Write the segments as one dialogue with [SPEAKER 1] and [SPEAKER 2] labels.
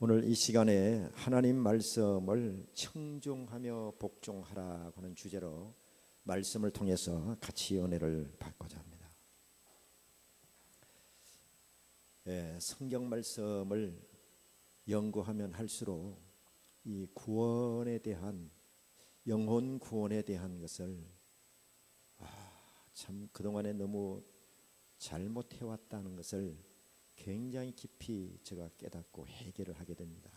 [SPEAKER 1] 오늘 이 시간에 하나님 말씀을 청종하며 복종하라 하는 주제로 말씀을 통해서 같이 은혜를 받고자 합니다. 성경 말씀을 연구하면 할수록 이 구원에 대한 영혼 구원에 대한 것을 참 그동안에 너무 잘못해왔다는 것을 굉장히 깊이 제가 깨닫고 해결을 하게 됩니다.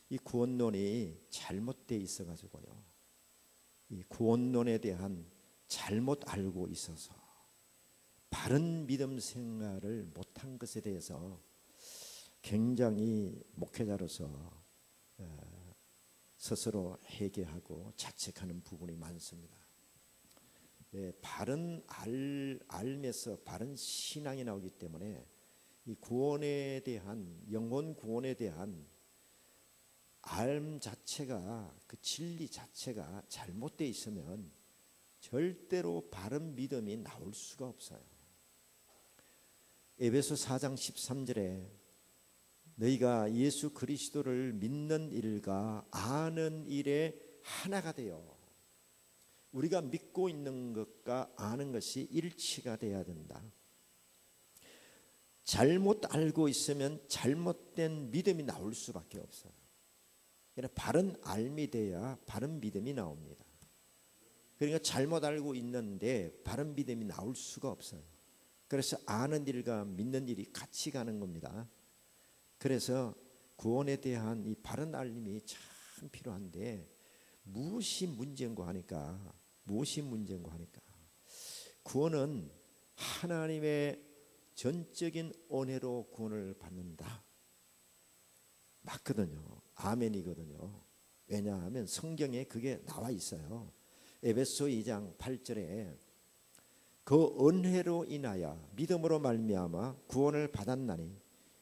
[SPEAKER 1] 이 구원론이 잘못되어 있어가지고요, 이 구원론에 대한 잘못 알고 있어서 바른 믿음 생활을 못한 것에 대해서 굉장히 목회자로서 스스로 회개하고 자책하는 부분이 많습니다. 바른 알면서 바른 신앙이 나오기 때문에 이 구원에 대한 영혼 구원에 대한 알 자체가, 그 진리 자체가 잘못되어 있으면 절대로 바른 믿음이 나올 수가 없어요. 에베소 4장 13절에 너희가 예수 그리스도를 믿는 일과 아는 일에 하나가 되어, 우리가 믿고 있는 것과 아는 것이 일치가 돼야 된다. 잘못 알고 있으면 잘못된 믿음이 나올 수밖에 없어요. 그러니까 바른 알미 돼야 바른 믿음이 나옵니다. 그러니까 잘못 알고 있는데 바른 믿음이 나올 수가 없어요. 그래서 아는 일과 믿는 일이 같이 가는 겁니다. 그래서 구원에 대한 이 바른 알림이 참 필요한데, 무엇이 문제인고 하니까 구원은 하나님의 전적인 은혜로 구원을 받는다. 맞거든요. 아멘이거든요. 왜냐하면 성경에 그게 나와 있어요. 에베소 2장 8절에 그 은혜로 인하여 믿음으로 말미암아 구원을 받았나니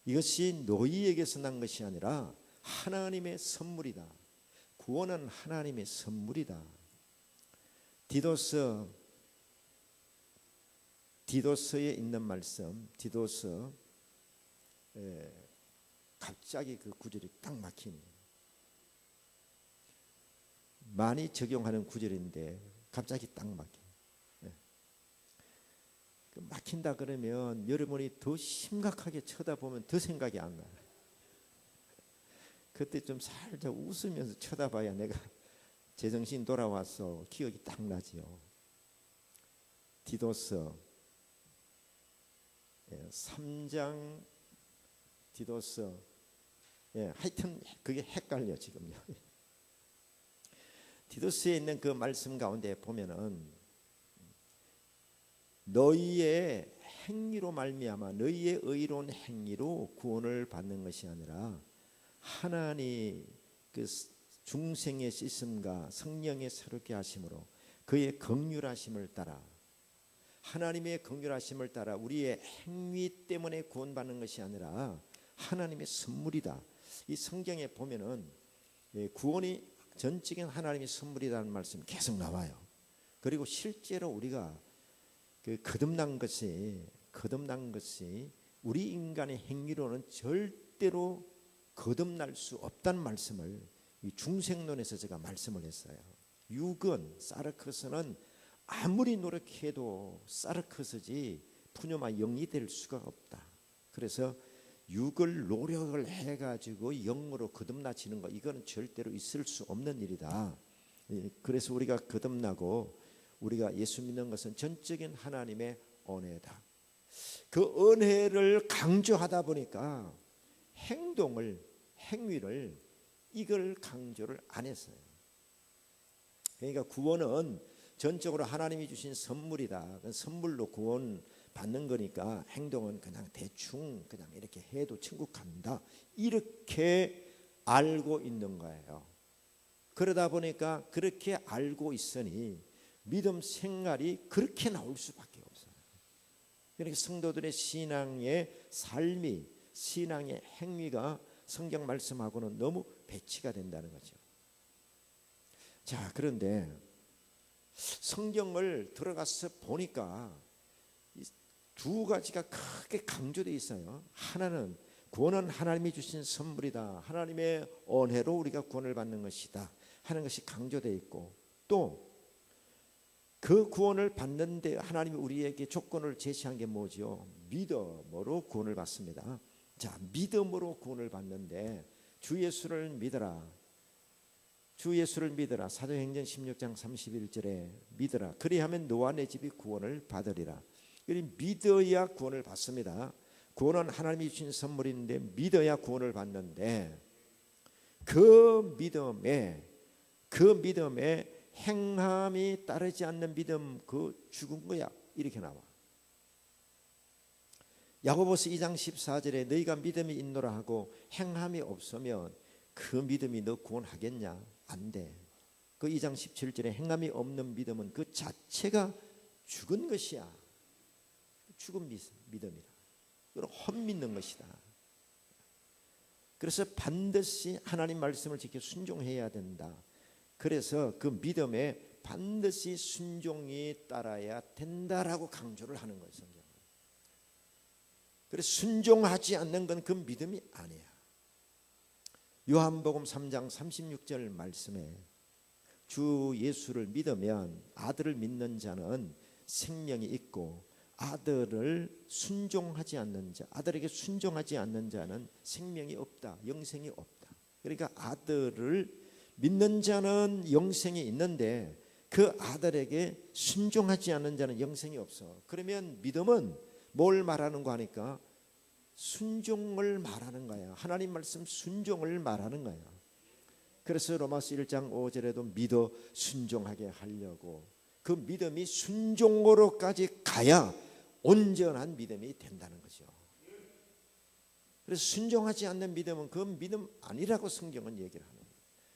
[SPEAKER 1] 이것이 너희에게서 난 것이 아니라 하나님의 선물이다. 구원은 하나님의 선물이다. 디도서에 있는 말씀, 디도서 갑자기 그 구절이 딱 막히네. 많이 적용하는 구절인데 갑자기 딱 막혀. 막힌다 그러면 여러분이 더 심각하게 쳐다보면 더 생각이 안 나요. 그때 좀 살짝 웃으면서 쳐다봐야 내가 제정신 돌아와서 기억이 딱 나지요. 디도서 3장 디도서, 하여튼 그게 헷갈려 지금요. 디도서에 있는 그 말씀 가운데 보면은 너희의 행위로 말미암아 너희의 의로운 행위로 구원을 받는 것이 아니라 하나님 그 중생의 씻음과 성령의 새롭게 하심으로 그의 긍휼하심을 따라, 하나님의 긍휼하심을 따라 우리의 행위 때문에 구원받는 것이 아니라 하나님의 선물이다. 이 성경에 보면은 구원이 전적인 하나님의 선물이라는 말씀 계속 나와요. 그리고 실제로 우리가 그 거듭난 것이 우리 인간의 행위로는 절대로 거듭날 수 없다는 말씀을 이 중생론에서 제가 말씀을 했어요. 육은 사르크스는 아무리 노력해도 사르크스지 푸뇨마 영이 될 수가 없다. 그래서 육을 노력을 해가지고 영으로 거듭나지는 거, 이거는 절대로 있을 수 없는 일이다. 그래서 우리가 거듭나고 우리가 예수 믿는 것은 전적인 하나님의 은혜다. 그 은혜를 강조하다 보니까 행위를 이걸 강조를 안 했어요. 그러니까 구원은 전적으로 하나님이 주신 선물이다. 선물로 구원 받는 거니까 행동은 그냥 대충 그냥 이렇게 해도 천국 간다, 이렇게 알고 있는 거예요. 그러다 보니까 그렇게 알고 있으니 믿음 생활이 그렇게 나올 수밖에 없어요. 그러니까 성도들의 신앙의 삶이, 신앙의 행위가 성경 말씀하고는 너무 배치가 된다는 거죠. 자, 그런데 성경을 들어가서 보니까 두 가지가 크게 강조되어 있어요. 하나는 구원은 하나님이 주신 선물이다. 하나님의 은혜로 우리가 구원을 받는 것이다 하는 것이 강조되어 있고, 또 그 구원을 받는데 하나님이 우리에게 조건을 제시한 게 뭐죠? 믿음으로 구원을 받습니다. 자, 믿음으로 구원을 받는데 주 예수를 믿어라. 주 예수를 믿어라. 사도행전 16장 31절에 믿어라. 그리하면 너와 내 집이 구원을 받으리라. 믿어야 구원을 받습니다. 구원은 하나님이 주신 선물인데 믿어야 구원을 받는데, 그 믿음에 행함이 따르지 않는 믿음, 그 죽은 거야. 이렇게 나와. 야고보서 2장 14절에 너희가 믿음이 있노라 하고 행함이 없으면 그 믿음이 너 구원하겠냐? 안 돼. 그 2장 17절에 행함이 없는 믿음은 그 자체가 죽은 것이야. 죽은 믿음이라. 그건 헛믿는 것이다. 그래서 반드시 하나님 말씀을 지켜 순종해야 된다. 그래서 그 믿음에 반드시 순종이 따라야 된다라고 강조를 하는 거예요, 성경은. 그래서 순종하지 않는 건 그 믿음이 아니야. 요한복음 3장 36절 말씀에 주 예수를 믿으면, 아들을 믿는 자는 생명이 있고 아들을 순종하지 않는 자, 아들에게 순종하지 않는 자는 생명이 없다, 영생이 없다. 그러니까 아들을 믿는 자는 영생이 있는데 그 아들에게 순종하지 않는 자는 영생이 없어. 그러면 믿음은 뭘 말하는 거 하니까 순종을 말하는 거야. 하나님 말씀 순종을 말하는 거야. 그래서 로마서 1장 5절에도 믿어 순종하게 하려고, 그 믿음이 순종으로까지 가야 온전한 믿음이 된다는 거죠. 그래서 순종하지 않는 믿음은 그 믿음 아니라고 성경은 얘기를 하는 거예요.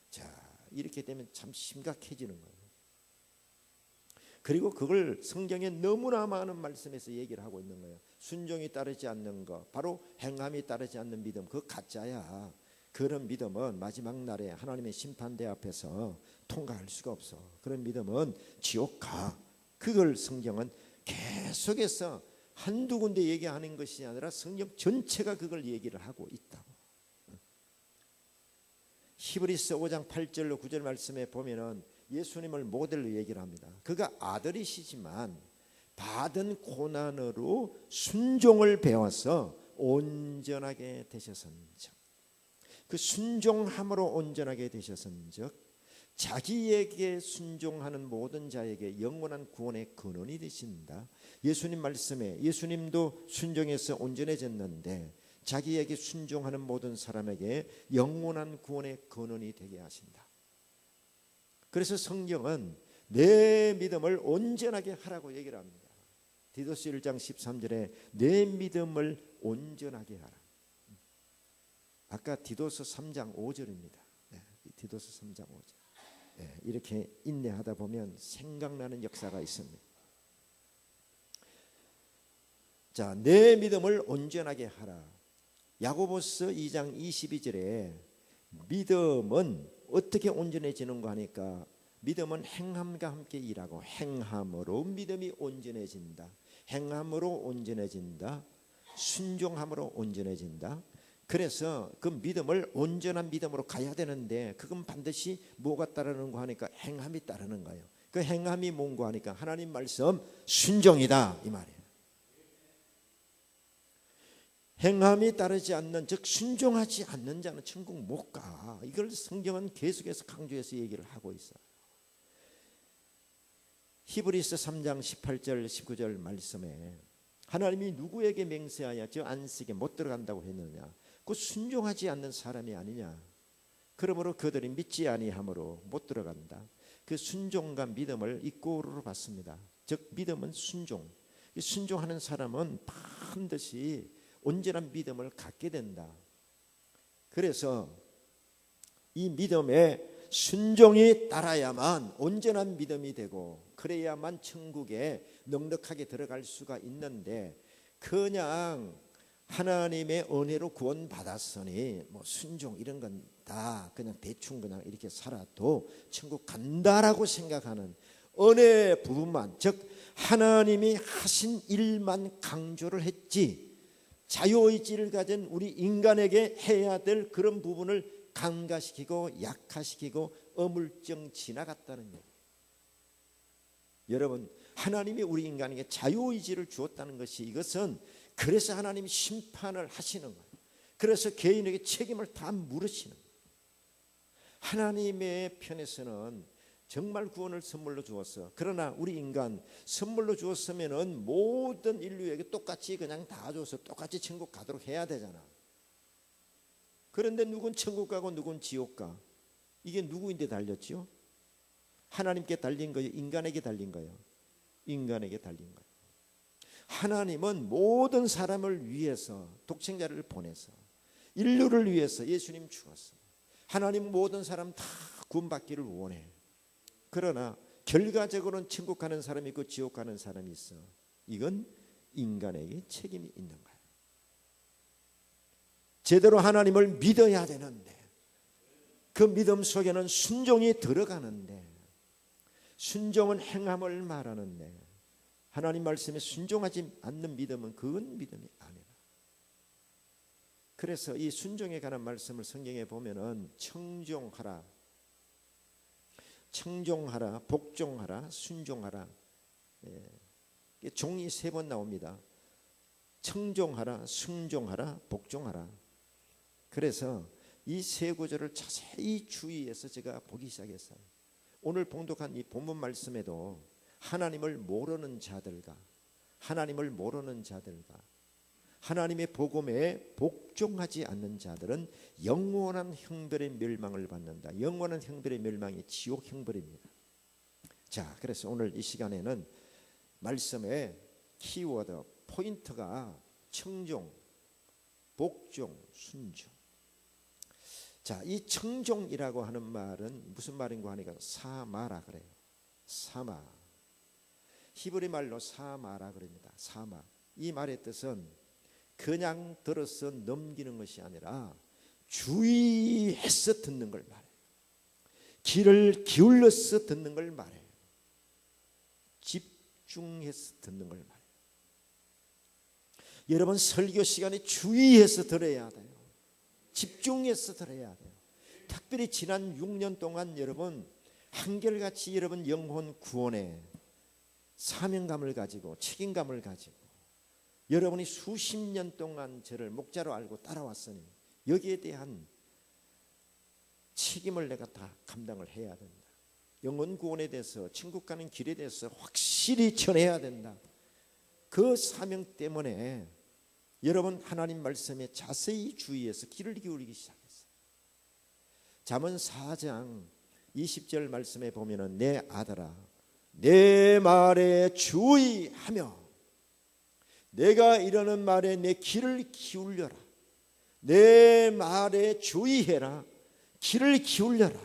[SPEAKER 1] 자, 이렇게 되면 참 심각해지는 거예요. 그리고 그걸 성경에 너무나 많은 말씀에서 얘기를 하고 있는 거예요. 순종이 따르지 않는 것, 바로 행함이 따르지 않는 믿음, 그거 가짜야. 그런 믿음은 마지막 날에 하나님의 심판대 앞에서 통과할 수가 없어. 그런 믿음은 지옥 가. 그걸 성경은 계속해서 한두 군데 얘기하는 것이 아니라 성경 전체가 그걸 얘기를 하고 있다고. 히브리서 5장 8절로 9절 말씀에 보면은 예수님을 모델로 얘기를 합니다. 그가 아들이시지만 받은 고난으로 순종을 배워서 온전하게 되셨은즉, 그 순종함으로 온전하게 되셨은즉 자기에게 순종하는 모든 자에게 영원한 구원의 근원이 되신다. 예수님 말씀에 예수님도 순종해서 온전해졌는데 자기에게 순종하는 모든 사람에게 영원한 구원의 근원이 되게 하신다. 그래서 성경은 내 믿음을 온전하게 하라고 얘기를 합니다. 디도스 1장 13절에 내 믿음을 온전하게 하라. 아까 디도스 3장 5절입니다. 디도스 3장 5절. 이렇게 인내하다 보면 생각나는 역사가 있습니다. 자, 내 믿음을 온전하게 하라. 야고보서 2장 22절에 믿음은 어떻게 온전해지는 거 하니까, 믿음은 행함과 함께 일하고 행함으로 믿음이 온전해진다. 행함으로 온전해진다. 순종함으로 온전해진다. 그래서 그 믿음을 온전한 믿음으로 가야 되는데 그건 반드시 뭐가 따르는 거 하니까 행함이 따르는 거예요. 그 행함이 뭔가 하니까 하나님 말씀 순종이다 이 말이에요. 행함이 따르지 않는, 즉 순종하지 않는 자는 천국 못 가. 이걸 성경은 계속해서 강조해서 얘기를 하고 있어요. 히브리서 3장 18절 19절 말씀에 하나님이 누구에게 맹세하여 저 안식에 못 들어간다고 했느냐? 그 순종하지 않는 사람이 아니냐? 그러므로 그들이 믿지 아니함으로 못 들어간다. 그 순종과 믿음을 이 꼴으로 봤습니다. 즉 믿음은 순종. 순종하는 사람은 반드시 온전한 믿음을 갖게 된다. 그래서 이 믿음에 순종이 따라야만 온전한 믿음이 되고, 그래야만 천국에 넉넉하게 들어갈 수가 있는데, 그냥 하나님의 은혜로 구원 받았으니 뭐 순종 이런 건 다 그냥 대충 그냥 이렇게 살아도 천국 간다라고 생각하는 은혜 부분만, 즉 하나님이 하신 일만 강조를 했지 자유의지를 가진 우리 인간에게 해야 될 그런 부분을 강화시키고 약화시키고 어물쩡 지나갔다는 얘기예요. 여러분, 하나님이 우리 인간에게 자유의지를 주었다는 것이, 이것은 그래서 하나님이 심판을 하시는 거예요. 그래서 개인에게 책임을 다 물으시는 거예요. 하나님의 편에서는 정말 구원을 선물로 주었어. 그러나 우리 인간 선물로 주었으면은 모든 인류에게 똑같이 그냥 다 줘서 똑같이 천국 가도록 해야 되잖아. 그런데 누군 천국 가고 누군 지옥 가. 이게 누구인데 달렸지요? 하나님께 달린 거예요? 인간에게 달린 거예요? 인간에게 달린 거예요. 하나님은 모든 사람을 위해서 독생자를 보내서 인류를 위해서 예수님 죽었어. 하나님 모든 사람 다 구원받기를 원해. 그러나 결과적으로는 천국 가는 사람이 있고 지옥 가는 사람이 있어. 이건 인간에게 책임이 있는 거예요. 제대로 하나님을 믿어야 되는데 그 믿음 속에는 순종이 들어가는데, 순종은 행함을 말하는데 하나님 말씀에 순종하지 않는 믿음은 그건 믿음이 아니라. 그래서 이 순종에 관한 말씀을 성경에 보면은 청종하라, 청종하라, 복종하라, 순종하라. 종이 3번 나옵니다. 청종하라, 순종하라, 복종하라. 그래서 이 3구절을 자세히 주의해서 제가 보기 시작했어요. 오늘 봉독한 이 본문 말씀에도 하나님을 모르는 자들과 하나님의 복음에 복종하지 않는 자들은 영원한 형벌의 멸망을 받는다. 영원한 형벌의 멸망이 지옥 형벌입니다. 자, 그래서 오늘 이 시간에는 말씀의 키워드 포인트가 청종, 복종, 순종. 자, 이 청종이라고 하는 말은 무슨 말인가 하니까 사마라 그래요. 사마. 히브리 말로 사마라 그럽니다. 사마. 이 말의 뜻은 그냥 들어서 넘기는 것이 아니라 주의해서 듣는 걸 말해요. 귀를 기울여서 듣는 걸 말해요. 집중해서 듣는 걸 말해요. 여러분, 설교 시간에 주의해서 들어야 돼요. 집중해서 들어야 돼요. 특별히 지난 6년 동안 여러분 한결같이 여러분 영혼 구원에 사명감을 가지고 책임감을 가지고 여러분이 수십 년 동안 저를 목자로 알고 따라왔으니 여기에 대한 책임을 내가 다 감당을 해야 된다. 영혼 구원에 대해서, 천국 가는 길에 대해서 확실히 전해야 된다. 그 사명 때문에 여러분 하나님 말씀에 자세히 주의해서 귀를 기울이기 시작했어요. 잠언 4장 20절 말씀에 보면은 내 아들아 내 말에 주의하며 내가 이러는 말에 내 귀를 기울여라. 내 말에 주의해라. 귀를 기울여라.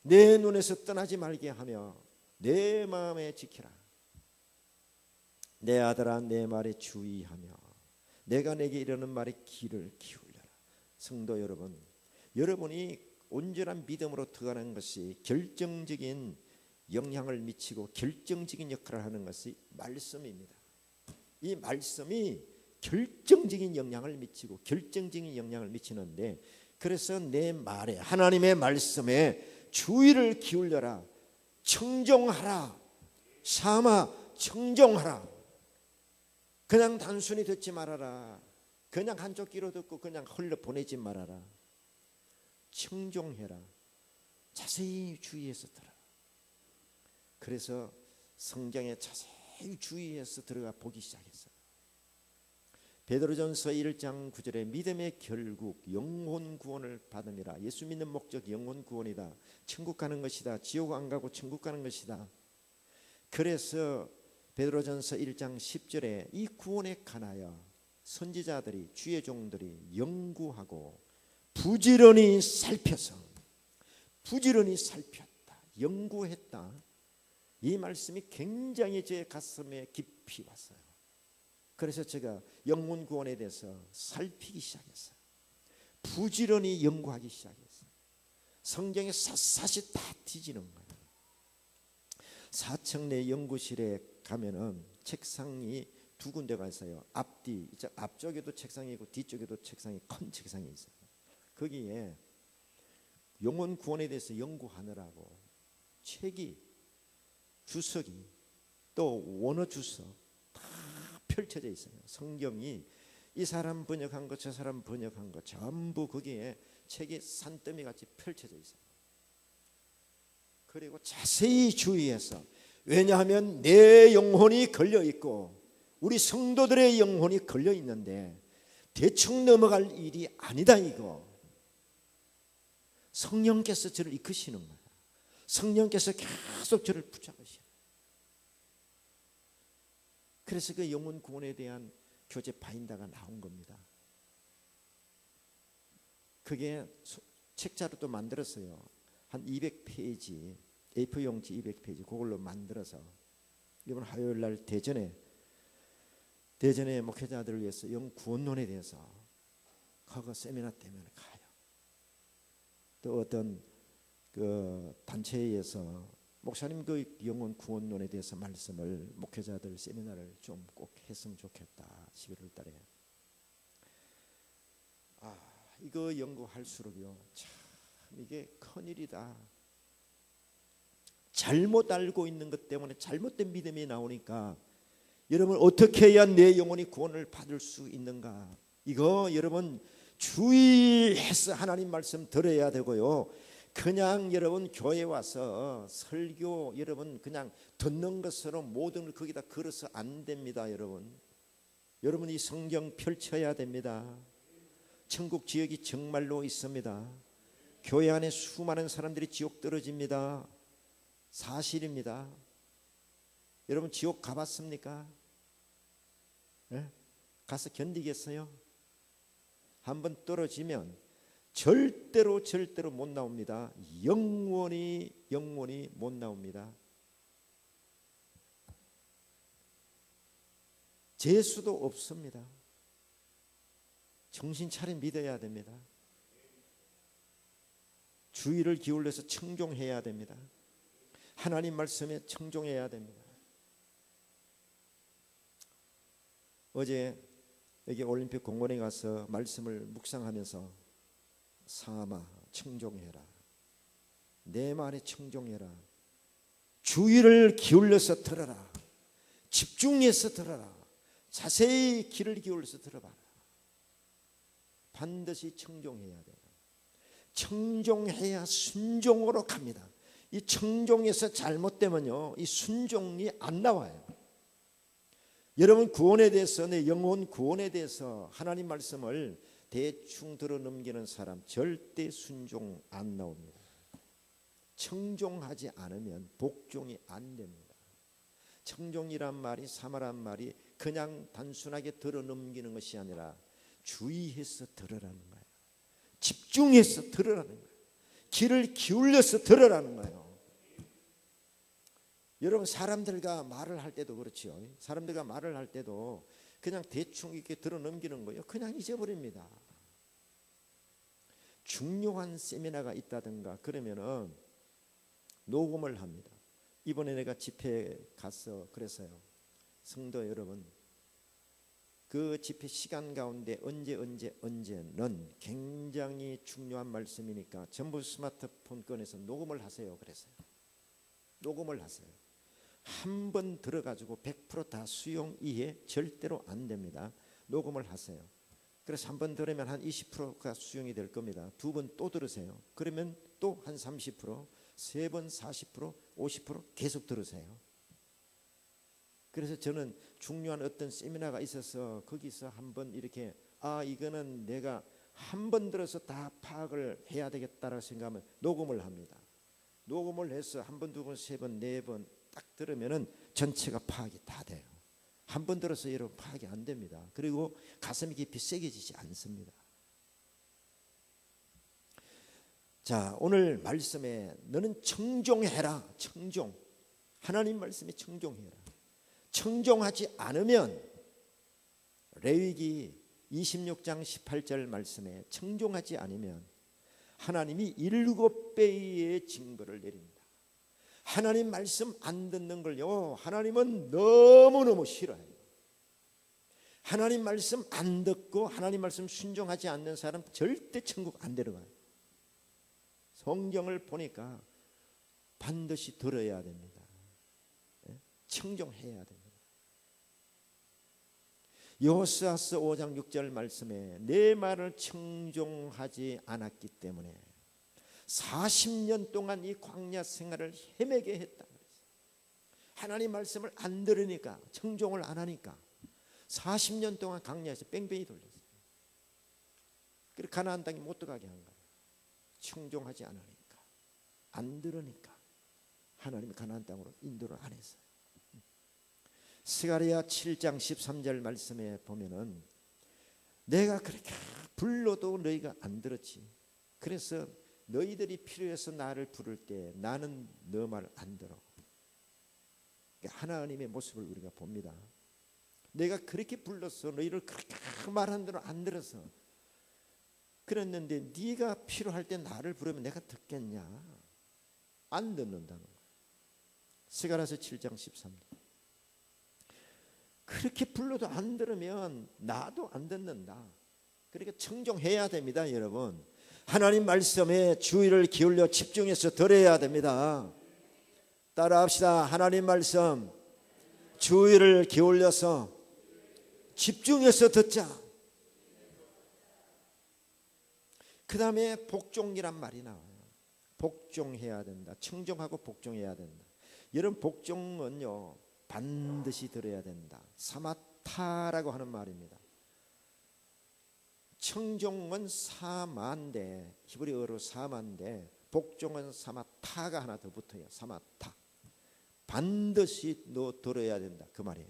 [SPEAKER 1] 내 눈에서 떠나지 말게 하며 내 마음에 지키라. 내 아들아 내 말에 주의하며 내가 내게 이러는 말에 귀를 기울여라. 성도 여러분, 여러분이 온전한 믿음으로 들어가는 것이 결정적인 영향을 미치고 결정적인 역할을 하는 것이 말씀입니다. 이 말씀이 결정적인 영향을 미치고 결정적인 영향을 미치는데, 그래서 내 말에 하나님의 말씀에 주의를 기울여라. 청종하라. 삼아 청종하라. 그냥 단순히 듣지 말아라. 그냥 한쪽 귀로 듣고 그냥 흘려 보내지 말아라. 청종해라. 자세히 주의해서 들어라. 그래서 성경에 자세히 주의해서 들어가 보기 시작했어요. 베드로전서 1장 9절에 믿음의 결국 영혼 구원을 받음이라. 예수 믿는 목적 영혼 구원이다. 천국 가는 것이다. 지옥 안 가고 천국 가는 것이다. 그래서 베드로전서 1장 10절에 이 구원에 관하여 선지자들이 주의 종들이 연구하고 부지런히 살폈다. 연구했다. 이 말씀이 굉장히 제 가슴에 깊이 왔어요. 그래서 제가 영혼 구원에 대해서 살피기 시작했어요. 부지런히 연구하기 시작했어요. 성경에 샅샅이 다 뒤지는 거예요. 사청내 연구실에 가면은 책상이 두 군데가 있어요. 앞뒤, 앞쪽에도 책상이 있고 뒤쪽에도 책상이, 큰 책상이 있어요. 거기에 영혼 구원에 대해서 연구하느라고 책이, 주석이, 또 원어 주석 다 펼쳐져 있어요. 성경이 이 사람 번역한 거, 저 사람 번역한 거 전부 거기에 책이 산더미 같이 펼쳐져 있어요. 그리고 자세히 주의해서, 왜냐하면 내 영혼이 걸려 있고 우리 성도들의 영혼이 걸려 있는데 대충 넘어갈 일이 아니다 이거. 성령께서 저를 이끄시는 거야. 성령께서 계속 저를 붙잡으시는. 그래서 그 영혼 구원에 대한 교재 바인다가 나온 겁니다. 그게 책자로도 만들었어요. 한 200페이지, A4 용지 200페이지 그걸로 만들어서 이번 화요일 날 대전에 목회자들을 위해서 영 구원론에 대해서 그거 세미나 때문에 가요. 또 어떤 그 단체에서 목사님 그 영혼 구원론에 대해서 말씀을, 목회자들 세미나를 좀 꼭 했으면 좋겠다. 11월 달에. 이거 연구할수록요, 참 이게 큰일이다. 잘못 알고 있는 것 때문에 잘못된 믿음이 나오니까 여러분 어떻게 해야 내 영혼이 구원을 받을 수 있는가? 이거 여러분 주의해서 하나님 말씀 들어야 되고요. 그냥 여러분 교회 와서 설교 여러분 그냥 듣는 것으로 모든 걸 거기다 걸어서 안 됩니다. 여러분 이 성경 펼쳐야 됩니다. 천국 지역이 정말로 있습니다. 교회 안에 수많은 사람들이 지옥 떨어집니다. 사실입니다. 여러분 지옥 가봤습니까? 네? 가서 견디겠어요? 한번 떨어지면 절대로 못 나옵니다. 영원히 못 나옵니다. 재수도 없습니다. 정신 차려 믿어야 됩니다. 주의를 기울여서 청종해야 됩니다. 하나님 말씀에 청종해야 됩니다. 어제 여기 올림픽 공원에 가서 말씀을 묵상하면서 삼아 청종해라. 내 말에 청종해라. 주의를 기울여서 들어라. 집중해서 들어라. 자세히 귀를 기울여서 들어봐라. 반드시 청종해야 돼요. 청종해야 순종으로 갑니다. 이 청종에서 잘못되면요, 이 순종이 안 나와요. 여러분 구원에 대해서, 내 영혼 구원에 대해서 하나님 말씀을 대충 들어 넘기는 사람 절대 순종 안 나옵니다. 청종하지 않으면 복종이 안 됩니다. 청종이란 말이, 사마란 말이 그냥 단순하게 들어 넘기는 것이 아니라 주의해서 들으라는 거예요. 집중해서 들으라는 거예요. 귀를 기울여서 들으라는 거예요. 여러분 사람들과 말을 할 때도 그렇지요. 사람들과 말을 할 때도 그냥 대충 이렇게 들어 넘기는 거예요. 그냥 잊어버립니다. 중요한 세미나가 있다든가 그러면은 녹음을 합니다. 이번에 내가 집회에 가서 그랬어요. 성도 여러분, 그 집회 시간 가운데 언제는 굉장히 중요한 말씀이니까 전부 스마트폰 꺼내서 녹음을 하세요. 그랬어요. 녹음을 하세요. 한 번 들어가지고 100% 다 수용 이해 절대로 안 됩니다. 녹음을 하세요. 그래서 한 번 들으면 한 20%가 수용이 될 겁니다. 두 번 또 들으세요. 그러면 또 한 30%, 세 번 40%, 50% 계속 들으세요. 그래서 저는 중요한 어떤 세미나가 있어서 거기서 한번 이렇게 이거는 내가 한 번 들어서 다 파악을 해야 되겠다라고 생각하면 녹음을 합니다. 녹음을 해서 한 번, 두 번, 세 번, 네 번 딱 들으면은 전체가 파악이 다 돼요. 한 번 들어서 여러분 파악이 안 됩니다. 그리고 가슴이 깊이 새겨지지 않습니다. 자, 오늘 말씀에 너는 청종해라. 청종. 하나님 말씀에 청종해라. 청종하지 않으면 레위기 26장 18절 말씀에 청종하지 않으면 하나님이 7배의 징벌을 내립니다. 하나님 말씀 안 듣는 걸요, 하나님은 너무너무 싫어해요. 하나님 말씀 안 듣고 하나님 말씀 순종하지 않는 사람 절대 천국 안 들어가요. 성경을 보니까 반드시 들어야 됩니다. 청종해야 됩니다. 여호수아서 5장 6절 말씀에 내 말을 청종하지 않았기 때문에 40년 동안 이 광야 생활을 헤매게 했다. 하나님 말씀을 안 들으니까, 청종을 안 하니까 40년 동안 광야에서 뺑뺑이 돌렸어요. 그래서 가나안 땅에 못 들어가게 한 거예요. 청종하지 않으니까, 안 들으니까 하나님이 가나안 땅으로 인도를 안 했어요. 스가랴 7장 13절 말씀에 보면은 내가 그렇게 불러도 너희가 안 들었지. 그래서 너희들이 필요해서 나를 부를 때 나는 너 말 안 들어. 하나님의 모습을 우리가 봅니다. 내가 그렇게 불렀어. 너희를 그렇게 말한 대로 안 들어서 그랬는데 네가 필요할 때 나를 부르면 내가 듣겠냐? 안 듣는다는 거예요. 스가랴서 7장 13절. 그렇게 불러도 안 들으면 나도 안 듣는다. 그러니까 청종해야 됩니다, 여러분. 하나님 말씀에 주의를 기울여 집중해서 들어야 됩니다. 따라합시다. 하나님 말씀 주의를 기울여서 집중해서 듣자. 그 다음에 복종이란 말이 나와요. 복종해야 된다. 청종하고 복종해야 된다. 여러분, 복종은요 반드시 들어야 된다. 사마타라고 하는 말입니다. 청종은 사마인데, 히브리어로 사마인데 복종은 사마타가 하나 더 붙어요. 사마타. 반드시 너 들어야 된다, 그 말이에요.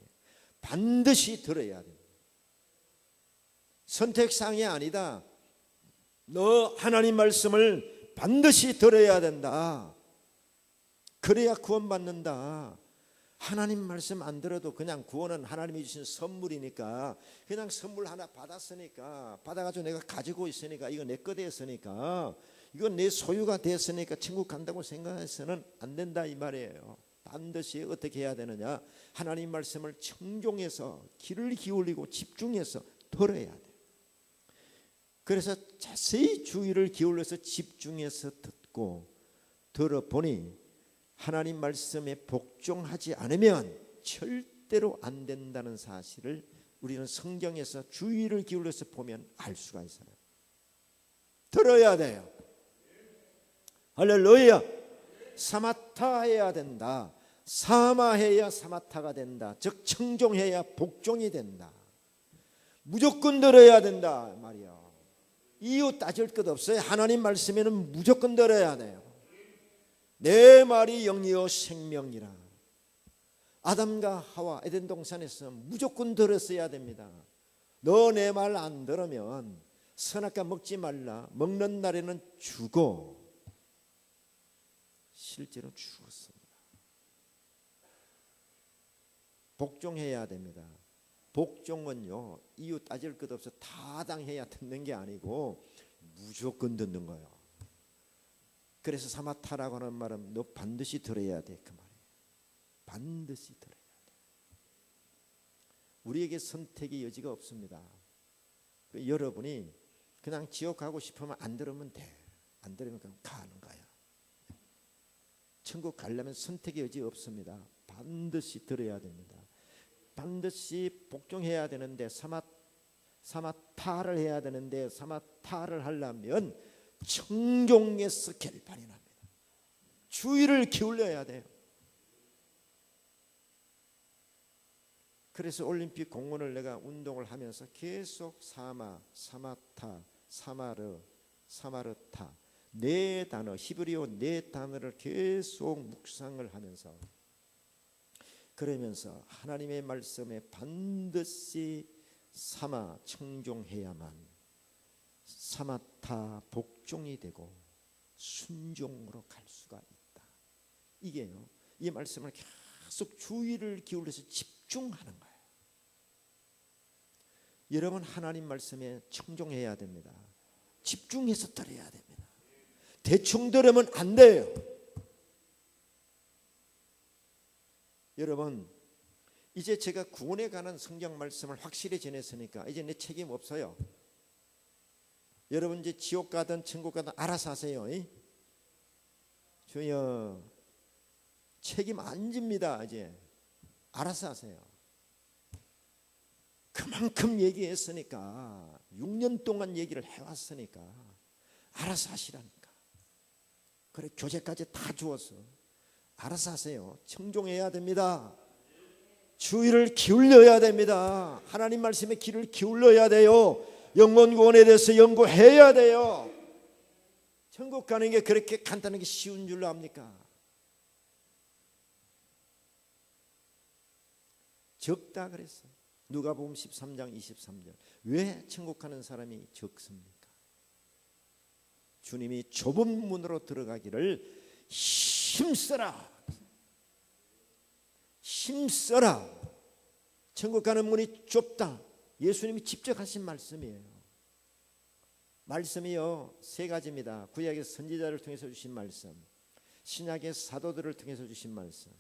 [SPEAKER 1] 반드시 들어야 된다. 선택사항이 아니다. 너 하나님 말씀을 반드시 들어야 된다. 그래야 구원받는다. 하나님 말씀 안 들어도 그냥 구원은 하나님이 주신 선물이니까, 그냥 선물 하나 받았으니까, 받아가지고 내가 가지고 있으니까, 이거 내 거 됐으니까, 이건 내 소유가 됐으니까 천국 간다고 생각해서는 안 된다, 이 말이에요. 반드시 어떻게 해야 되느냐? 하나님 말씀을 청종해서 귀를 기울이고 집중해서 들어야 돼. 그래서 자세히 주의를 기울여서 집중해서 듣고 들어보니 하나님 말씀에 복종하지 않으면 절대로 안 된다는 사실을 우리는 성경에서 주의를 기울여서 보면 알 수가 있어요. 들어야 돼요. 할렐루야. 사마타해야 된다. 사마해야 사마타가 된다. 즉 청종해야 복종이 된다. 무조건 들어야 된다 말이야. 이유 따질 것 없어요. 하나님 말씀에는 무조건 들어야 돼요. 내 말이 영이요 생명이라. 아담과 하와 에덴 동산에서 무조건 들었어야 됩니다. 너 내 말 안 들으면 선악과 먹지 말라. 먹는 날에는 죽어. 실제로 죽었습니다. 복종해야 됩니다. 복종은요 이유 따질 것 없어 타당해야 듣는 게 아니고 무조건 듣는 거예요. 그래서 사마타라고 하는 말은 너 반드시 들어야 돼, 그 말이에요. 반드시 들어야 돼. 우리에게 선택의 여지가 없습니다. 여러분이 그냥 지옥 가고 싶으면 안 들으면 돼. 안 들으면 그냥 가는 거야. 천국 가려면 선택의 여지 없습니다. 반드시 들어야 됩니다. 반드시 복종해야 되는데 사마타를 해야 되는데 사마타를 하려면 청종에서 결판이 납니다. 주의를 기울여야 돼요. 그래서 올림픽 공원을 내가 운동을 하면서 계속 사마타, 사마르타 네 단어, 히브리어 네 단어를 계속 묵상을 하면서 그러면서 하나님의 말씀에 반드시 청종해야만 사마타 복종이 되고 순종으로 갈 수가 있다. 이게요, 이 말씀을 계속 주의를 기울여서 집중하는 거예요. 여러분 하나님 말씀에 청종해야 됩니다. 집중해서 들어야 됩니다. 대충 들으면 안 돼요. 여러분 이제 제가 구원에 관한 성경 말씀을 확실히 전했으니까 이제 내 책임 없어요. 여러분 이제 지옥 가든 천국 가든 알아서 하세요. 주여 책임 안 집니다. 이제 알아서 하세요. 그만큼 얘기했으니까 6년 동안 얘기를 해왔으니까 알아서 하시라니까. 그래 교재까지 다 주었어. 알아서 하세요. 청종해야 됩니다. 주의를 기울여야 됩니다. 하나님 말씀에 귀를 기울여야 돼요. 영혼 구원에 대해서 연구해야 돼요. 천국 가는 게 그렇게 간단하게 쉬운 줄로 압니까? 적다 그랬어요. 누가복음 13장 23절. 왜 천국 가는 사람이 적습니까? 주님이 좁은 문으로 들어가기를 힘써라. 힘써라. 천국 가는 문이 좁다. 예수님이 직접 하신 말씀이에요. 말씀이요 세 가지입니다. 구약의 선지자를 통해서 주신 말씀, 신약의 사도들을 통해서 주신 말씀,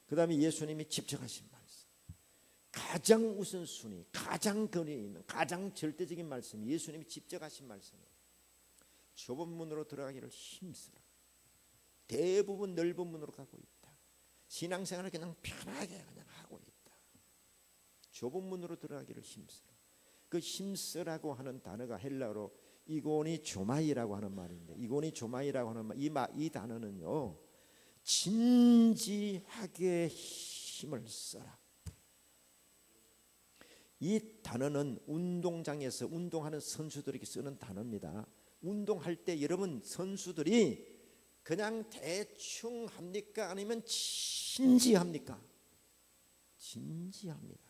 [SPEAKER 1] 그 다음에 예수님이 직접 하신 말씀. 가장 우선순위, 가장 근위 있는, 가장 절대적인 말씀이 예수님이 직접 하신 말씀이에요. 좁은 문으로 들어가기를 힘쓰라. 대부분 넓은 문으로 가고 있다. 신앙생활을 그냥 편하게 그냥 하고 있다. 좁은 문으로 들어가기를 힘쓰라. 그 힘쓰라고 하는 단어가 헬라어로 이고니 조마이라고 하는 말인데, 이고니 조마이라고 하는 말, 이 단어는요 진지하게 힘을 써라. 이 단어는 운동장에서 운동하는 선수들에게 쓰는 단어입니다. 운동할 때 여러분 선수들이 그냥 대충 합니까? 아니면 진지합니까? 진지합니다.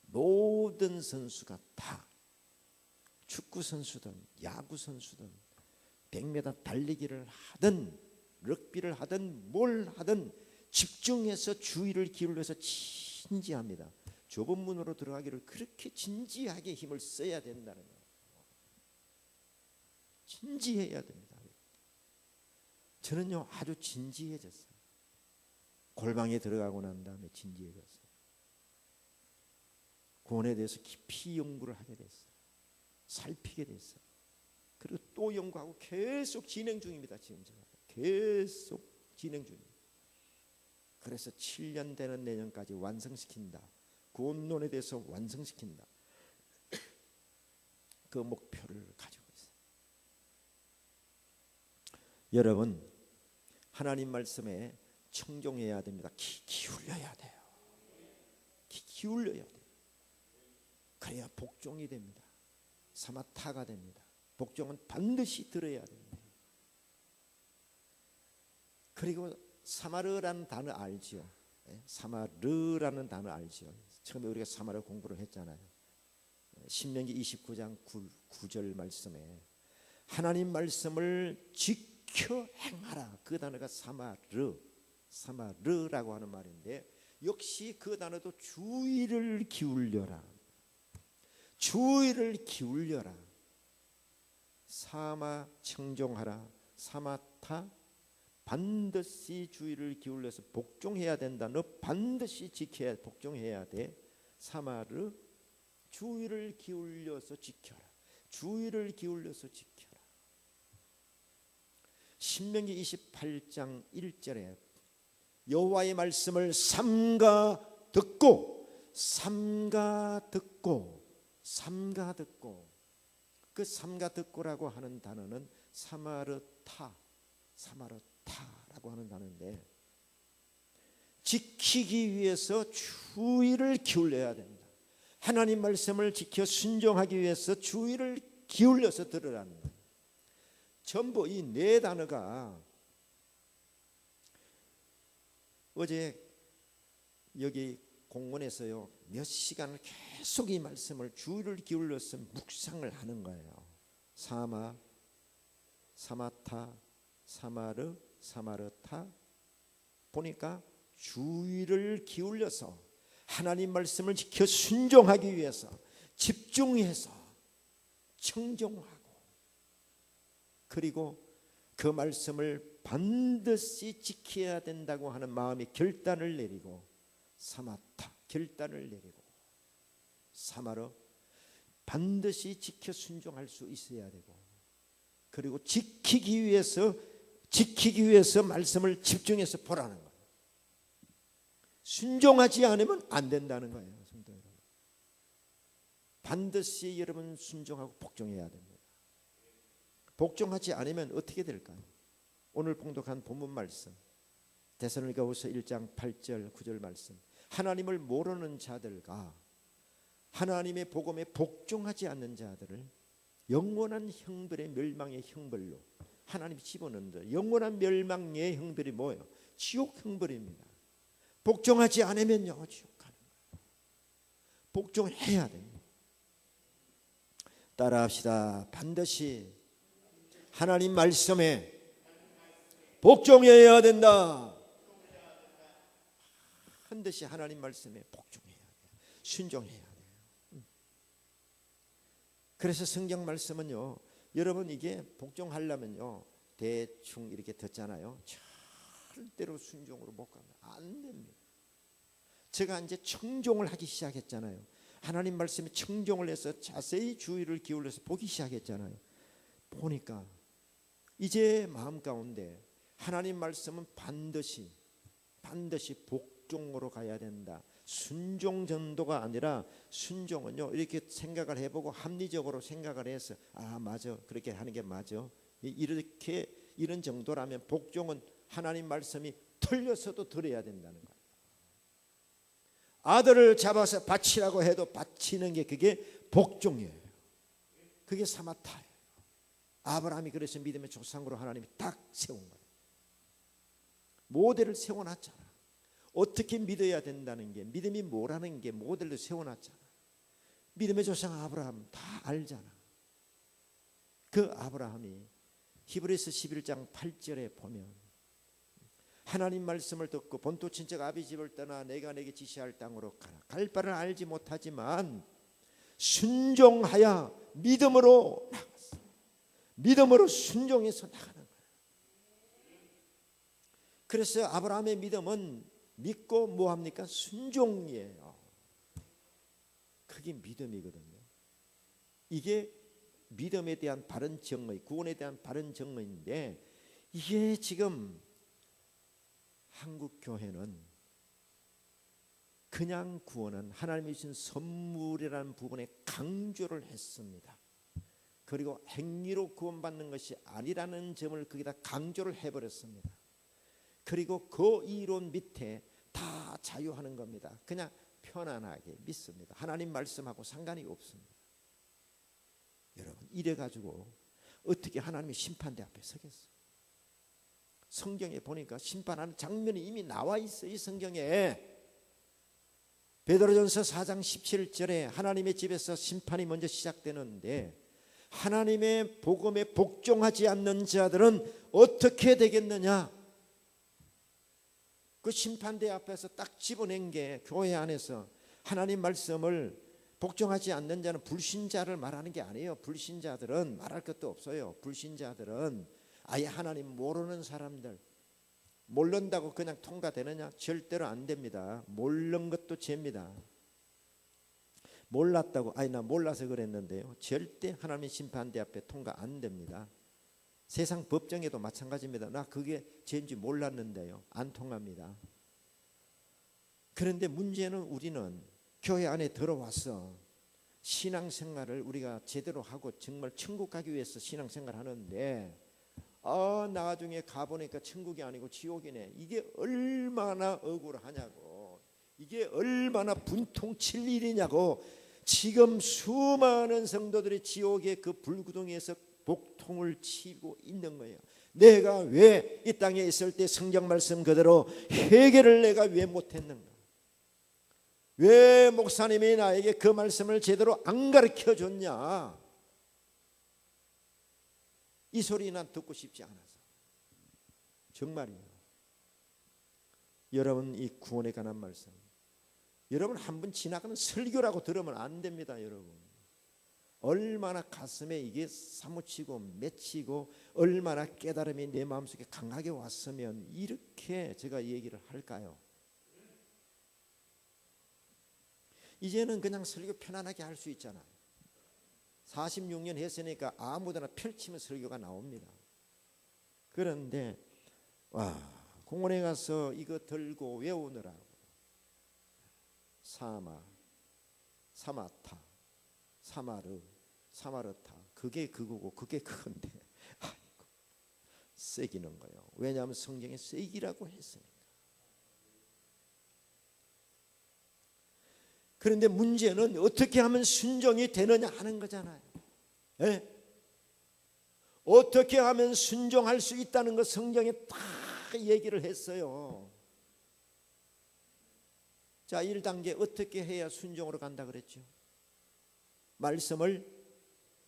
[SPEAKER 1] 모든 선수가 다 축구 선수든 야구 선수든 100m 달리기를 하든 럭비를 하든 뭘 하든 집중해서 주의를 기울여서 진지합니다. 좁은 문으로 들어가기를 그렇게 진지하게 힘을 써야 된다는 거예요. 진지해야 됩니다. 저는요 아주 진지해졌어요. 골방에 들어가고 난 다음에 진지해졌어요. 구원에 대해서 깊이 연구를 하게 됐어요. 살피게 됐어요. 그리고 또 연구하고 계속 진행 중입니다. 지금 제가 계속 진행 중입니다. 그래서 7년 되는 내년까지 완성시킨다. 구원론에 대해서 완성시킨다. 그 목표를 가지고 있어요. 여러분 하나님 말씀에 청종해야 됩니다. 귀 기울여야 돼요. 귀 기울여야 돼요. 그래야 복종이 됩니다. 사마타가 됩니다. 복종은 반드시 들어야 됩니다. 그리고 사마르라는 단어 알지요? 사마르라는 단어 알지요? 처음에 우리가 사마르 공부를 했잖아요. 신명기 29장 9절 말씀에 하나님 말씀을 지켜 행하라. 그 단어가 사마르라고 하는 말인데 역시 그 단어도 주의를 기울여라. 주의를 기울여라. 사마 청종하라. 사마타 반드시 주의를 기울여서 복종해야 된다. 너 반드시 지켜야 복종해야 돼. 사마르 주의를 기울여서 지켜라. 주의를 기울여서 지켜라. 신명기 28장 1절에 여호와의 말씀을 삼가 듣고 그 삼가 듣고라고 하는 단어는 사마르타라고 하는 단어인데 지키기 위해서 주의를 기울여야 됩니다. 하나님 말씀을 지켜 순종하기 위해서 주의를 기울여서 들으라는 거예요. 전부 이 네 단어가 어제 여기 공원에서요 몇 시간을 계속 이 말씀을 주의를 기울여서 묵상을 하는 거예요. 사마타, 사마르, 사마르타 보니까 주의를 기울여서 하나님 말씀을 지켜 순종하기 위해서 집중해서 청종하고 그리고 그 말씀을 반드시 지켜야 된다고 하는 마음의 결단을 내리고 사마타 결단을 내리고 3. 반드시 지켜 순종할 수 있어야 되고, 그리고 지키기 위해서 말씀을 집중해서 보라는 거예요. 순종하지 않으면 안 된다는 거예요. 성도 여러분, 반드시 여러분 순종하고 복종해야 됩니다. 복종하지 않으면 어떻게 될까요? 오늘 봉독한 본문 말씀 데살로니가후서 1장 8절 9절 말씀, 하나님을 모르는 자들과 하나님의 복음에 복종하지 않는 자들을 영원한 형벌의 멸망의 형벌로 하나님이 집어넣는다. 영원한 멸망의 형벌이 뭐예요? 지옥 형벌입니다. 복종하지 않으면요, 지옥 가는 거예요. 복종해야 됩니다. 따라합시다. 반드시 하나님 말씀에 복종해야 된다. 반드시 하나님 말씀에 복종해야 돼요. 순종해야 돼요. 그래서 성경 말씀은요, 여러분 이게 복종하려면요 대충 이렇게 듣잖아요. 절대로 순종으로 못 가면 안 됩니다. 제가 이제 청종을 하기 시작했잖아요. 하나님 말씀에 청종을 해서 자세히 주의를 기울여서 보기 시작했잖아요. 보니까 이제 마음 가운데 하나님 말씀은 반드시 복종으로 가야 된다. 순종 정도가 아니라, 순종은요 이렇게 생각을 해보고 합리적으로 생각을 해서 맞아, 그렇게 하는 게 맞아, 이렇게 이런 정도라면, 복종은 하나님 말씀이 틀려서도 들어야 된다는 거예요. 아들을 잡아서 바치라고 해도 바치는 게 그게 복종이에요. 그게 사마타예요. 아브라함이 그래서 믿음의 조상으로 하나님이 딱 세운 거예요. 모델을 세워놨잖아. 어떻게 믿어야 된다는 게, 믿음이 뭐라는 게 모델로 세워놨잖아. 믿음의 조상 아브라함 다 알잖아. 그 아브라함이 히브리서 11장 8절에 보면, 하나님 말씀을 듣고 본토 친척 아비 집을 떠나 내가 내게 지시할 땅으로 가라. 갈 바를 알지 못하지만 순종하여 믿음으로 나갔어. 믿음으로 순종해서 나가는 거예요. 그래서 아브라함의 믿음은 믿고 뭐합니까? 순종이에요. 그게 믿음이거든요. 이게 믿음에 대한 바른 정의, 구원에 대한 바른 정의인데, 이게 지금 한국 교회는 그냥 구원은 하나님이 주신 선물이라는 부분에 강조를 했습니다. 그리고 행위로 구원받는 것이 아니라는 점을 거기다 강조를 해버렸습니다. 그리고 그 이론 밑에 다 자유하는 겁니다. 그냥 편안하게 믿습니다. 하나님 말씀하고 상관이 없습니다. 여러분, 이래가지고 어떻게 하나님의 심판대 앞에 서겠어요? 성경에 보니까 심판하는 장면이 이미 나와 있어요. 이 성경에 베드로전서 4장 17절에 하나님의 집에서 심판이 먼저 시작되는데, 하나님의 복음에 복종하지 않는 자들은 어떻게 되겠느냐? 그 심판대 앞에서 딱 집어낸 게, 교회 안에서 하나님 말씀을 복종하지 않는 자는 불신자를 말하는 게 아니에요. 불신자들은 말할 것도 없어요. 불신자들은 아예 하나님 모르는 사람들, 모른다고 그냥 통과되느냐? 절대로 안 됩니다. 모르는 것도 죄입니다. 몰랐다고 나 몰라서 그랬는데요, 절대 하나님의 심판대 앞에 통과 안 됩니다. 세상 법정에도 마찬가지입니다. 나 그게 죄인지 몰랐는데요, 안 통합니다. 그런데 문제는 우리는 교회 안에 들어와서 신앙생활을 우리가 제대로 하고 정말 천국 가기 위해서 신앙생활을 하는데, 나중에 가보니까 천국이 아니고 지옥이네. 이게 얼마나 억울하냐고, 이게 얼마나 분통 칠 일이냐고. 지금 수많은 성도들이 지옥의 그 불구덩이에서 복통을 치고 있는 거예요. 내가 왜 이 땅에 있을 때 성경 말씀 그대로 회개를 내가 왜 못했는가? 왜 목사님이 나에게 그 말씀을 제대로 안 가르쳐 줬냐? 이 소리 난 듣고 싶지 않아서. 정말이에요. 여러분, 이 구원에 관한 말씀, 여러분 한 번 지나가는 설교라고 들으면 안 됩니다. 여러분, 얼마나 가슴에 이게 사무치고 맺히고 얼마나 깨달음이 내 마음속에 강하게 왔으면 이렇게 제가 얘기를 할까요? 이제는 그냥 설교 편안하게 할 수 있잖아요. 46년 했으니까 아무데나 펼치면 설교가 나옵니다. 그런데 공원에 가서 이거 들고 외우느라고 사마, 사마타, 사마르, 사마르타, 그게 그거고 그게 그건데 아이고 새기는 거예요. 왜냐하면 성경에 새기라고 했으니까. 그런데 문제는 어떻게 하면 순종이 되느냐 하는 거잖아요. 예? 어떻게 하면 순종할 수 있다는 거 성경에 다 얘기를 했어요. 자, 1단계 어떻게 해야 순종으로 간다 그랬죠? 말씀을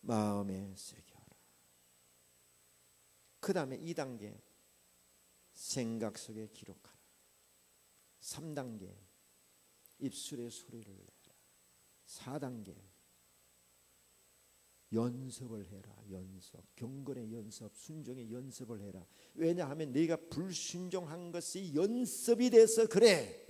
[SPEAKER 1] 마음에 새겨라. 그 다음에 2단계 생각 속에 기록하라. 3단계 입술에 소리를 내라. 4단계 연습을 해라. 연습, 경건의 연습, 순종의 연습을 해라. 왜냐하면 네가 불순종한 것이 연습이 돼서 그래.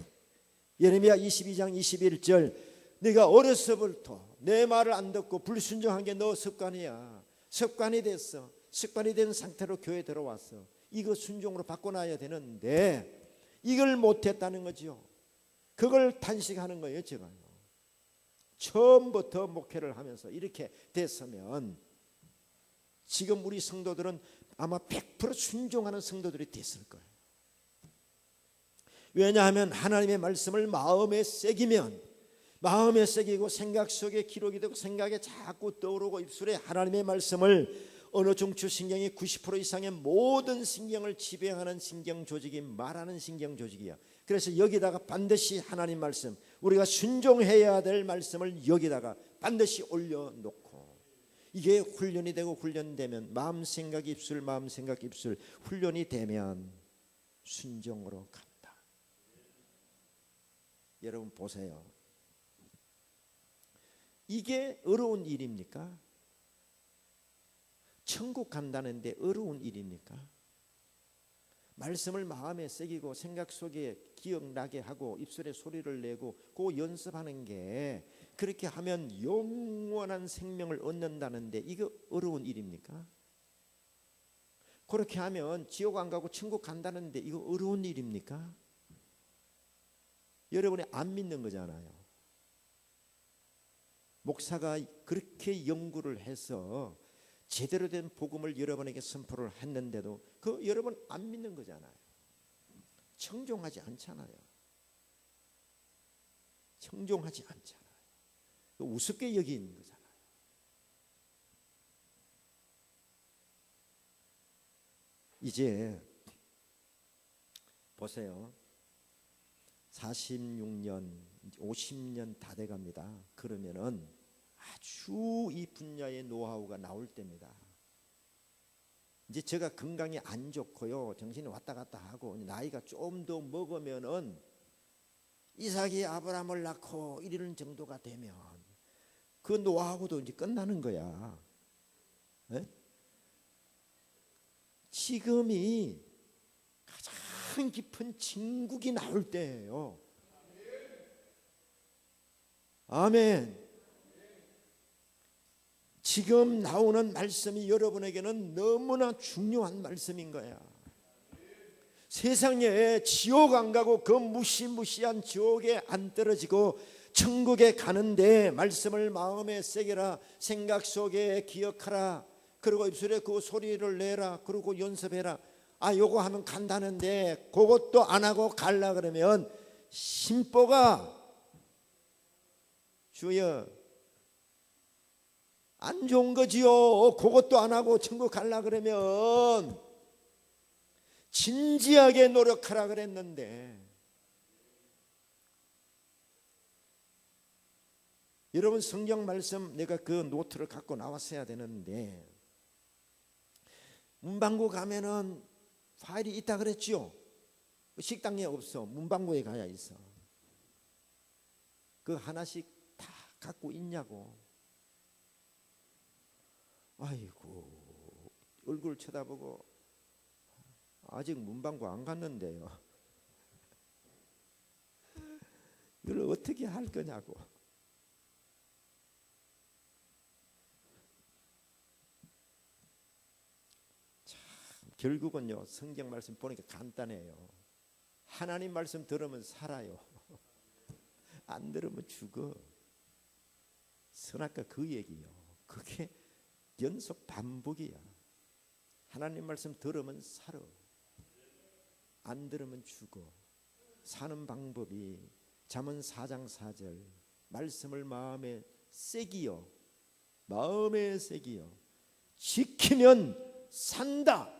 [SPEAKER 1] 예레미야 22장 21절 네가 어려서부터 내 말을 안 듣고 불순종한 게 너 습관이야. 습관이 됐어. 습관이 된 상태로 교회 들어왔어. 이거 순종으로 바꿔놔야 되는데 이걸 못했다는 거죠. 그걸 탄식하는 거예요. 제가요. 처음부터 목회를 하면서 이렇게 됐으면 지금 우리 성도들은 아마 100% 순종하는 성도들이 됐을 거예요. 왜냐하면 하나님의 말씀을 마음에 새기면 마음에 새기고 생각 속에 기록이 되고 생각에 자꾸 떠오르고 입술에 하나님의 말씀을 어느 중추 신경이 90% 이상의 모든 신경을 지배하는 신경 조직이 말하는 신경 조직이야. 그래서 여기다가 반드시 하나님 말씀, 우리가 순종해야 될 말씀을 여기다가 반드시 올려놓고 이게 훈련이 되고 훈련되면 마음 생각 입술 마음 생각 입술 훈련이 되면 순종으로 간다. 여러분 보세요. 이게 어려운 일입니까? 천국 간다는데 어려운 일입니까? 말씀을 마음에 새기고 생각 속에 기억나게 하고 입술에 소리를 내고 그 연습하는 게 그렇게 하면 영원한 생명을 얻는다는데 이거 어려운 일입니까? 그렇게 하면 지옥 안 가고 천국 간다는데 이거 어려운 일입니까? 여러분이 안 믿는 거잖아요. 목사가 그렇게 연구를 해서 제대로 된 복음을 여러분에게 선포를 했는데도 그 여러분 안 믿는 거잖아요. 청종하지 않잖아요. 청종하지 않잖아요. 우습게 여기는 거잖아요. 이제 보세요. 46년, 50년 다 돼갑니다. 그러면은 아주 이 분야의 노하우가 나올 때입니다. 이제 제가 건강이 안 좋고요, 정신이 왔다 갔다 하고 나이가 좀 더 먹으면은 이삭이 아브라함을 낳고 이르는 정도가 되면 그 노하우도 이제 끝나는 거야. 네? 지금이 가장 깊은 진국이 나올 때예요. 아멘. 지금 나오는 말씀이 여러분에게는 너무나 중요한 말씀인 거야. 세상에 지옥 안 가고 그 무시무시한 지옥에 안 떨어지고 천국에 가는데 말씀을 마음에 새겨라. 생각 속에 기억하라. 그리고 입술에 그 소리를 내라. 그리고 연습해라. 요거 하면 간다는데 그것도 안 하고 갈라 그러면 심보가 주여 안 좋은 거지요. 그것도 안 하고 천국 갈라 그러면 진지하게 노력하라 그랬는데 여러분 성경 말씀 내가 그 노트를 갖고 나왔어야 되는데 문방구 가면은 파일이 있다 그랬죠. 식당에 없어. 문방구에 가야 있어. 그 하나씩 다 갖고 있냐고. 아이고 얼굴 쳐다보고 아직 문방구 안 갔는데요. 이걸 어떻게 할 거냐고. 결국은요, 성경 말씀 보니까 간단해요. 하나님 말씀 들으면 살아요. 안 들으면 죽어. 선악과 그 얘기요. 그게 연속 반복이야. 하나님 말씀 들으면 살아. 안 들으면 죽어. 사는 방법이 잠언 4장 4절 말씀을 마음에 새기요. 마음에 새기요. 지키면 산다.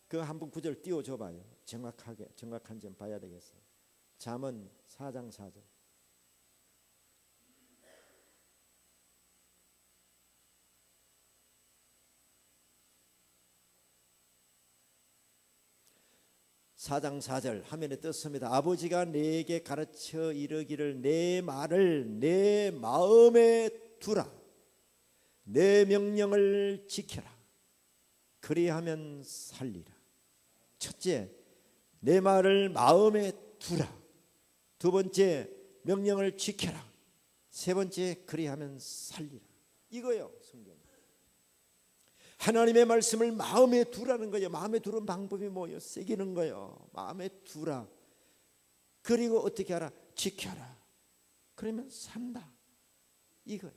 [SPEAKER 1] 그 한번 구절 띄워줘 봐요. 정확하게 정확한 점 봐야 되겠어요. 잠언 4장 4절. 사장 4절 화면에 떴습니다. 아버지가 내게 가르쳐 이르기를 내 말을 내 마음에 두라. 내 명령을 지켜라. 그리하면 살리라. 첫째, 내 말을 마음에 두라. 두 번째, 명령을 지켜라. 세 번째, 그리하면 살리라. 이거요, 성경. 하나님의 말씀을 마음에 두라는 거예요. 마음에 두는 방법이 뭐예요? 새기는 거예요. 마음에 두라. 그리고 어떻게 하라? 지켜라. 그러면 산다. 이거예요.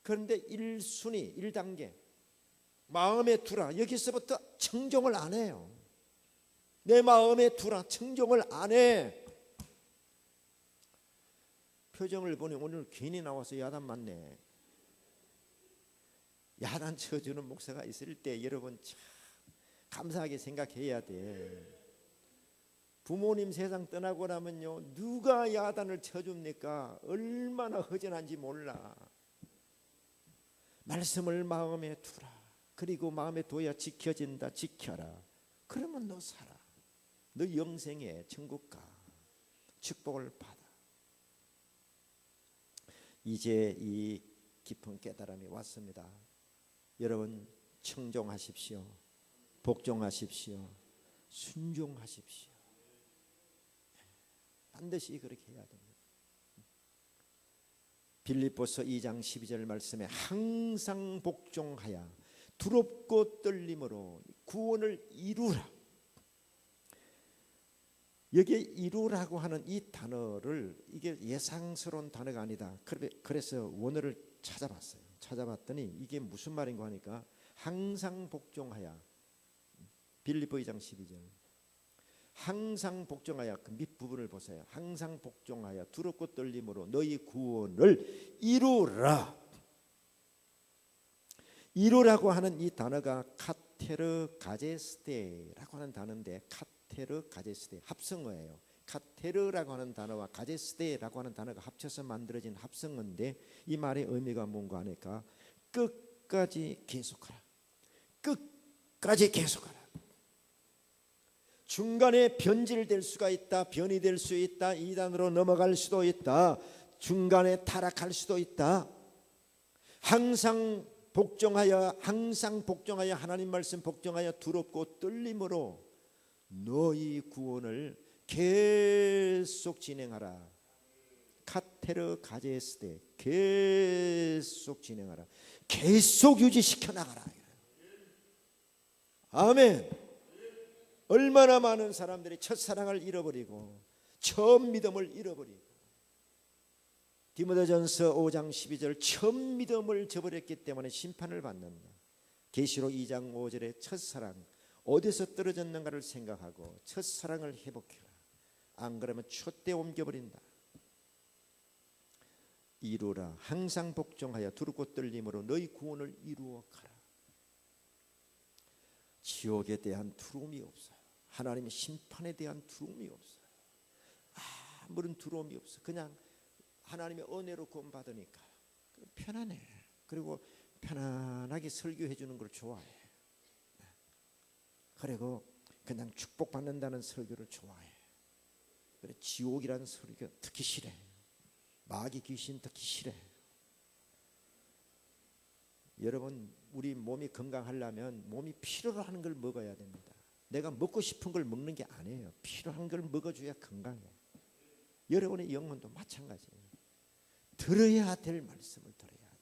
[SPEAKER 1] 그런데 1순위 1단계 마음에 두라. 여기서부터 청종을 안 해요. 내 마음에 두라. 청종을 안 해. 표정을 보니 오늘 괜히 나와서 야단 맞네. 야단 쳐주는 목사가 있을 때 여러분 참 감사하게 생각해야 돼. 부모님 세상 떠나고 나면요, 누가 야단을 쳐줍니까? 얼마나 허전한지 몰라. 말씀을 마음에 두라. 그리고 마음에 둬야 지켜진다. 지켜라. 그러면 너 살아. 너 영생에 천국 가. 축복을 받아. 이제 이 깊은 깨달음이 왔습니다. 여러분 청종하십시오. 복종하십시오. 순종하십시오. 반드시 그렇게 해야 됩니다. 빌립보서 2장 12절 말씀에 항상 복종하여 두렵고 떨림으로 구원을 이루라. 여기에 이루라고 하는 이 단어를 이게 예상스러운 단어가 아니다. 그래서 원어를 찾아봤어요. 찾아봤더니 이게 무슨 말인가 하니까 항상 복종하여 빌립보 2장 12절 항상 복종하여 그 밑부분을 보세요. 항상 복종하여 두렵고 떨림으로 너희 구원을 이루라. 이루라고 하는 이 단어가 카테르 가제스테라고 하는 단어인데 카테르 가제스테 합성어예요. 카테르라고 하는 단어와 가제스테라고 하는 단어가 합쳐서 만들어진 합성어인데 이 말의 의미가 뭔가 하니까 끝까지 계속하라. 끝까지 계속하라. 중간에 변질될 수가 있다. 변이 될 수 있다. 이단으로 넘어갈 수도 있다. 중간에 타락할 수도 있다. 항상 복종하여 하나님 말씀 복종하여 두렵고 떨림으로 너희 구원을 계속 진행하라. 카테르 가제스데 계속 진행하라. 계속 유지시켜 나가라. 아멘. 얼마나 많은 사람들이 첫사랑을 잃어버리고 처음 믿음을 잃어버리고 디모데전서 5장 12절 처음 믿음을 저버렸기 때문에 심판을 받는다. 계시록 2장 5절에 첫사랑 어디서 떨어졌는가를 생각하고 첫사랑을 회복해라. 안 그러면 촛대 옮겨버린다. 이루라. 항상 복종하여 두렵고 떨림으로 너희 구원을 이루어 가라. 지옥에 대한 두려움이 없어요. 하나님의 심판에 대한 두려움이 없어요. 아무런 두려움이 없어. 그냥 하나님의 은혜로 구원받으니까 편안해. 그리고 편안하게 설교해 주는 걸 좋아해. 그리고 그냥 축복받는다는 설교를 좋아해. 그래 지옥이라는 설교 특히 싫어해. 마귀 귀신 특히 싫어해. 여러분 우리 몸이 건강하려면 몸이 필요로 하는 걸 먹어야 됩니다. 내가 먹고 싶은 걸 먹는 게 아니에요. 필요한 걸 먹어줘야 건강해. 여러분의 영혼도 마찬가지예요. 들어야 될 말씀을 들어야 돼요.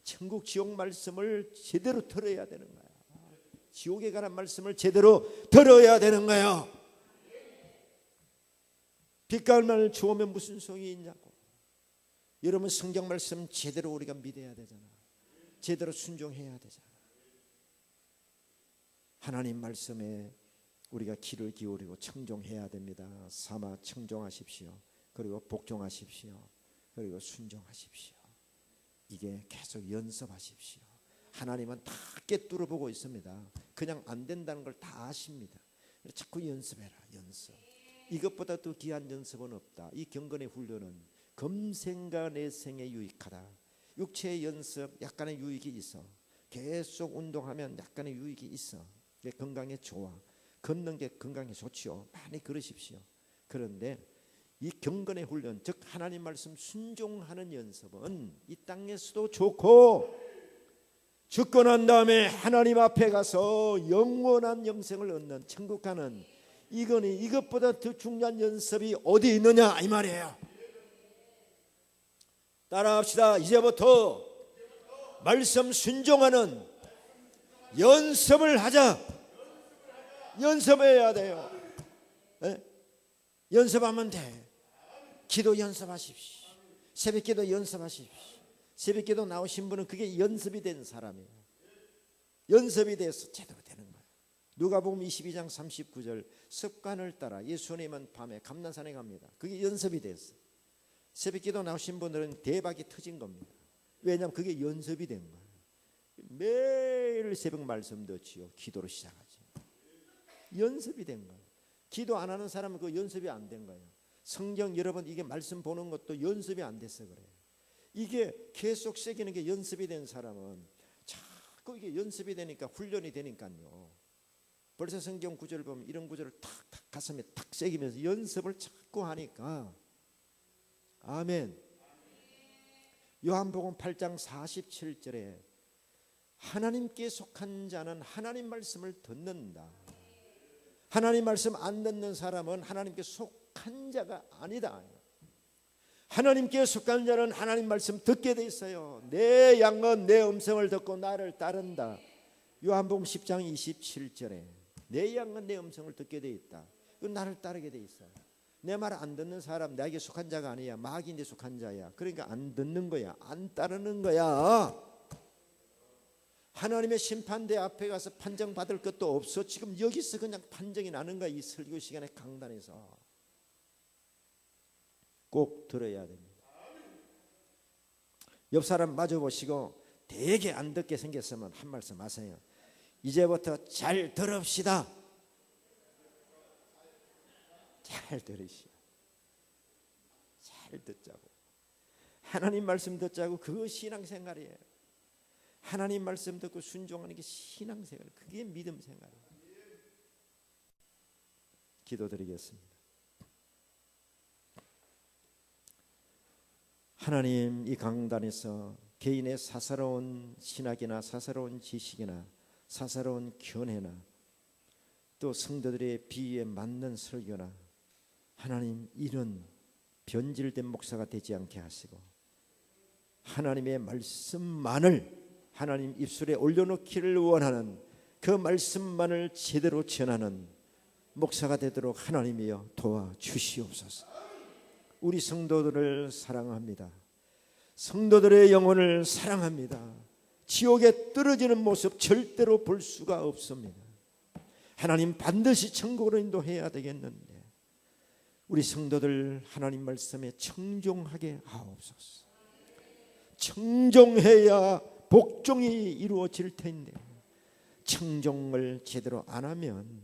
[SPEAKER 1] 천국 지옥 말씀을 제대로 들어야 되는 거야. 지옥에 관한 말씀을 제대로 들어야 되는 거야. 빛깔만을 주오면 무슨 소용이 있냐고. 여러분 성경 말씀 제대로 우리가 믿어야 되잖아. 제대로 순종해야 되잖아. 하나님 말씀에 우리가 귀를 기울이고 청종해야 됩니다. 삼아 청종하십시오. 그리고 복종하십시오. 그리고 순종하십시오. 이게 계속 연습하십시오. 하나님은 다 꿰뚫어 보고 있습니다. 그냥 안 된다는 걸 다 아십니다. 자꾸 연습해라. 연습. 이것보다 더 귀한 연습은 없다. 이 경건의 훈련은 검생과 내생에 유익하다. 육체의 연습 약간의 유익이 있어. 계속 운동하면 약간의 유익이 있어. 건강에 좋아. 걷는 게 건강에 좋지요. 많이 걸으십시오. 그런데 이 경건의 훈련, 즉 하나님 말씀 순종하는 연습은 이 땅에서도 좋고 죽고 난 다음에 하나님 앞에 가서 영원한 영생을 얻는 천국 가는 이거니 이것보다 더 중요한 연습이 어디 있느냐 이 말이에요. 따라합시다. 이제부터 말씀 순종하는 연습을 하자. 연습해야 돼요. 네? 연습하면 돼. 기도 연습하십시오. 새벽기도 연습하십시오. 새벽기도 나오신 분은 그게 연습이 된 사람이에요. 연습이 돼서 제대로 되는 거예요. 누가복음 22장 39절 습관을 따라 예수님은 밤에 감난산에 갑니다. 그게 연습이 됐어. 새벽기도 나오신 분들은 대박이 터진 겁니다. 왜냐하면 그게 연습이 된 거예요. 매일 새벽 말씀 듣지요. 기도로 시작하지. 연습이 된 거예요. 기도 안 하는 사람은 그 연습이 안 된 거예요. 성경 여러분 이게 말씀 보는 것도 연습이 안 돼서 그래요. 이게 계속 새기는 게 연습이 된 사람은 자꾸 이게 연습이 되니까 훈련이 되니까요. 벌써 성경 구절을 보면 이런 구절을 탁탁 가슴에 탁 새기면서 연습을 자꾸 하니까 아멘. 요한복음 8장 47절에 하나님께 속한 자는 하나님 말씀을 듣는다. 하나님 말씀 안 듣는 사람은 하나님께 속한 자가 아니다. 하나님께 속한 자는 하나님 말씀 듣게 돼 있어요. 내 양은 내 음성을 듣고 나를 따른다. 요한복음 10장 27절에 내 양은 내 음성을 듣게 돼 있다. 나를 따르게 돼 있어. 내 말 안 듣는 사람 나에게 속한 자가 아니야. 마귀인데 속한 자야. 그러니까 안 듣는 거야. 안 따르는 거야. 하나님의 심판대 앞에 가서 판정받을 것도 없어. 지금 여기서 그냥 판정이 나는 거야. 이 설교 시간에 강단에서 꼭 들어야 됩니다. 옆 사람 마주 보시고 되게 안 듣게 생겼으면 한 말씀 하세요. 이제부터 잘 들읍시다. 잘 들으시오. 잘 듣자고. 하나님 말씀 듣자고. 그거 신앙생활이에요. 하나님 말씀 듣고 순종하는 게 신앙생활. 그게 믿음 생활이에요. 기도드리겠습니다. 하나님, 이 강단에서 개인의 사사로운 신학이나 사사로운 지식이나 사사로운 견해나 또 성도들의 비위에 맞는 설교나 하나님 이런 변질된 목사가 되지 않게 하시고 하나님의 말씀만을 하나님 입술에 올려놓기를 원하는 그 말씀만을 제대로 전하는 목사가 되도록 하나님이여 도와주시옵소서. 우리 성도들을 사랑합니다. 성도들의 영혼을 사랑합니다. 지옥에 떨어지는 모습 절대로 볼 수가 없습니다. 하나님 반드시 천국으로 인도해야 되겠는데 우리 성도들 하나님 말씀에 청종하게 하옵소서. 청종해야 복종이 이루어질 텐데 청종을 제대로 안 하면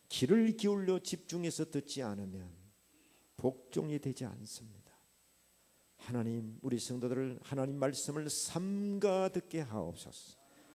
[SPEAKER 1] 귀를 기울여 집중해서 듣지 않으면 복종이 되지 않습니다. 하나님 우리 성도들을 하나님 말씀을 삼가 듣게 하옵소서.